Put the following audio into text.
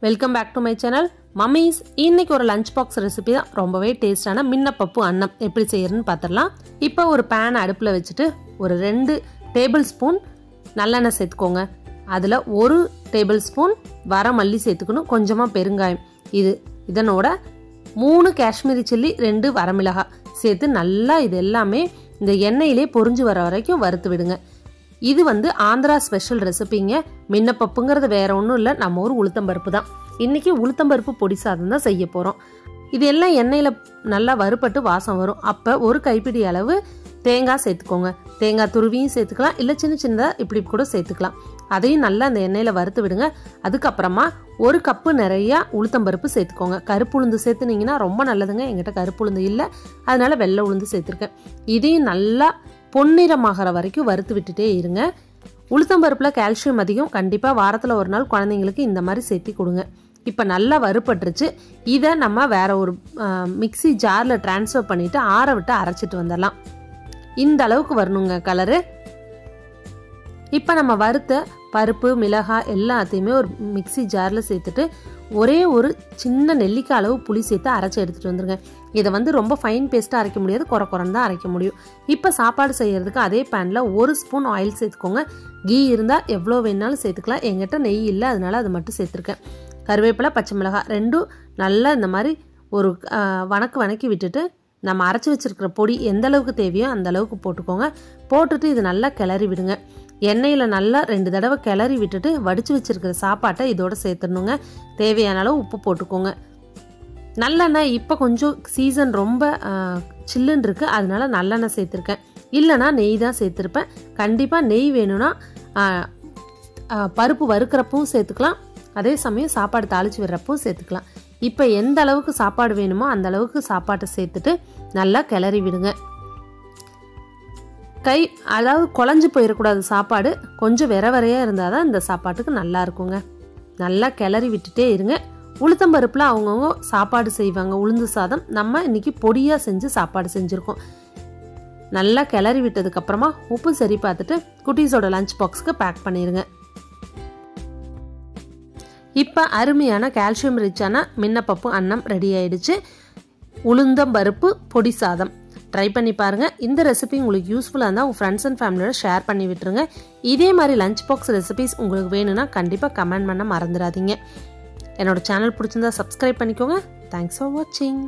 Welcome back to my channel mummies. இன்னைக்கு ஒரு lunch box recipe தான். ரொம்பவே டேஸ்டான மின்னப்பப்பு அன்னம் எப்படி செய்யறதுன்னு பார்த்துடலாம். இப்போ ஒரு பேன் அடுப்பில் வச்சுட்டு ஒரு 2 டேபிள் ஸ்பூன் நல்லெண்ணெய் சேர்த்துக்கோங்க. அதில் 1 டேபிள் ஸ்பூன் வரமல்லி சேர்த்துக்கணும், கொஞ்சமாக பெருங்காயம். இதனோட 3 காஷ்மீரி சில்லி, 2 வரமிளகாய் சேர்த்து நல்லா இது எல்லாமே இந்த எண்ணெயிலே பொரிஞ்சு வர வரைக்கும் வறுத்து விடுங்க. இது ஆந்திரா ஸ்பெஷல் ரெசிபிங்க. மின்னப்பப்புங்கிறது வேற ஒன்றும் இல்லை, நம்ம ஊர் உளுத்தம்பருப்பு தான். இன்னைக்கு உளுத்தம்பருப்பு பொடி சாதம் தான் செய்ய போகிறோம். இது எல்லாம் எண்ணெயில் நல்லா வறுபட்டு வாசம் வரும். அப்போ ஒரு கைப்பிடி அளவு தேங்காய் சேர்த்துக்கோங்க. தேங்காய் துருவியும் சேர்த்துக்கலாம், இல்லை சின்ன சின்னதாக இப்படி கூட சேர்த்துக்கலாம். அதையும் நல்லா அந்த எண்ணெயில் வறுத்து விடுங்க. அதுக்கப்புறமா 1 கப்பு நிறையா உளுத்தம்பருப்பு சேர்த்துக்கோங்க. கருப்பு உளுந்து சேர்த்துனீங்கன்னா ரொம்ப நல்லதுங்க. எங்கிட்ட கருப்பு உளுந்து இல்லை, அதனால வெள்ளை உளுந்து சேர்த்துருக்கேன். இதையும் நல்லா பொன்னிறமாகற வரைக்கும் வறுத்து விட்டுட்டே இருங்க. உளுத்தம்பருப்பில் கால்சியம் அதிகம். கண்டிப்பாக வாரத்தில் ஒரு நாள் குழந்தைங்களுக்கு இந்த மாதிரி சேர்த்தி கொடுங்க. இப்போ நல்லா வறுபட்டுருச்சு. இதை நம்ம வேற ஒரு மிக்சி ஜாரில் டிரான்ஸ்ஃபர் பண்ணிவிட்டு ஆற விட்டு அரைச்சிட்டு வந்துடலாம். இந்த அளவுக்கு வரணுங்க கலரு. இப்போ நம்ம வறுத்த பருப்பு, மிளகாய் எல்லாத்தையுமே ஒரு மிக்சி ஜாரில் சேர்த்துட்டு ஒரே ஒரு சின்ன நெல்லிக்காய் அளவு புளி சேர்த்து அரைச்சி எடுத்துகிட்டு வந்துருங்க. இதை ரொம்ப ஃபைன் பேஸ்ட்டாக அரைக்க முடியாது, குறைன்னு தான் அரைக்க முடியும். இப்போ சாப்பாடு செய்கிறதுக்கு அதே பேனில் 1 ஸ்பூன் ஆயில் சேர்த்துக்கோங்க. கீ இருந்தால் எவ்வளோ வேணாலும் சேர்த்துக்கலாம். எங்கிட்ட நெய் இல்லை, அதனால அதை மட்டும் சேர்த்துருக்கேன். கருவேப்பிலை, பச்சை மிளகாய் 2 நல்லா இந்த மாதிரி ஒரு வணக்கி விட்டுட்டு நம்ம அரைச்சி வச்சுருக்கிற பொடி எந்த அளவுக்கு தேவையோ அந்த அளவுக்கு போட்டுக்கோங்க. போட்டுட்டு இது நல்லா கிளறி விடுங்க. எண்ணெயில் நல்லா 2 தடவை கிளறி விட்டுட்டு வடித்து வச்சுருக்கிற சாப்பாட்டை இதோட சேர்த்துடணுங்க. தேவையான அளவு உப்பு போட்டுக்கோங்க. நல்லெண்ணெய் இப்போ கொஞ்சம் சீசன் ரொம்ப சில்லுன்னு இருக்குது, அதனால நல்லெண்ணெய் சேர்த்துருக்கேன். இல்லைனா நெய் தான் சேர்த்துருப்பேன். கண்டிப்பாக நெய் வேணும்னா பருப்பு வறுக்கிறப்பவும் சேர்த்துக்கலாம், அதே சமயம் சாப்பாடு தாளித்து விடுறப்பவும் சேர்த்துக்கலாம். இப்போ எந்த அளவுக்கு சாப்பாடு வேணுமோ அந்த அளவுக்கு சாப்பாட்டை சேர்த்துட்டு நல்லா கிளறி விடுங்க. அதாவது குழஞ்சு போயிடக்கூடாது சாப்பாடு, கொஞ்சம் விரையாக இருந்தால் தான் இந்த சாப்பாட்டுக்கு நல்லா இருக்குங்க. நல்லா கிளறி விட்டுட்டே இருங்க. உளுத்தம்பருப்பில் அவங்கவுங்க சாப்பாடு செய்வாங்க, உளுந்து சாதம். நம்ம இன்னைக்கு பொடியாக செஞ்சு சாப்பாடு செஞ்சுருக்கோம். நல்லா கிளறி விட்டதுக்கப்புறமா உப்பு சரி பார்த்துட்டு குட்டீஸோட லஞ்ச் பாக்ஸ்க்கு பேக் பண்ணிடுங்க. இப்போ அருமையான கால்சியம் ரிச்சான மின்னப்பப்பு அன்னம் ரெடி ஆயிடுச்சு. உளுந்தம்பருப்பு பொடி சாதம் ட்ரை பண்ணி பாருங்கள். இந்த ரெசிபி உங்களுக்கு யூஸ்ஃபுல்லாக இருந்தால் உங்கள் ஃப்ரெண்ட்ஸ் அண்ட் ஃபேமிலியோட ஷேர் பண்ணி விட்டுருங்க. இதே மாதிரி லஞ்ச் பாக்ஸ் ரெசிபிஸ் உங்களுக்கு வேணும்னா கண்டிப்பாக கமெண்ட் பண்ண மறந்துடாதீங்க. என்னோட சேனல் பிடிச்சிருந்தா சப்ஸ்கிரைப் பண்ணிக்கோங்க. தேங்க்ஸ் ஃபார் வாட்சிங்.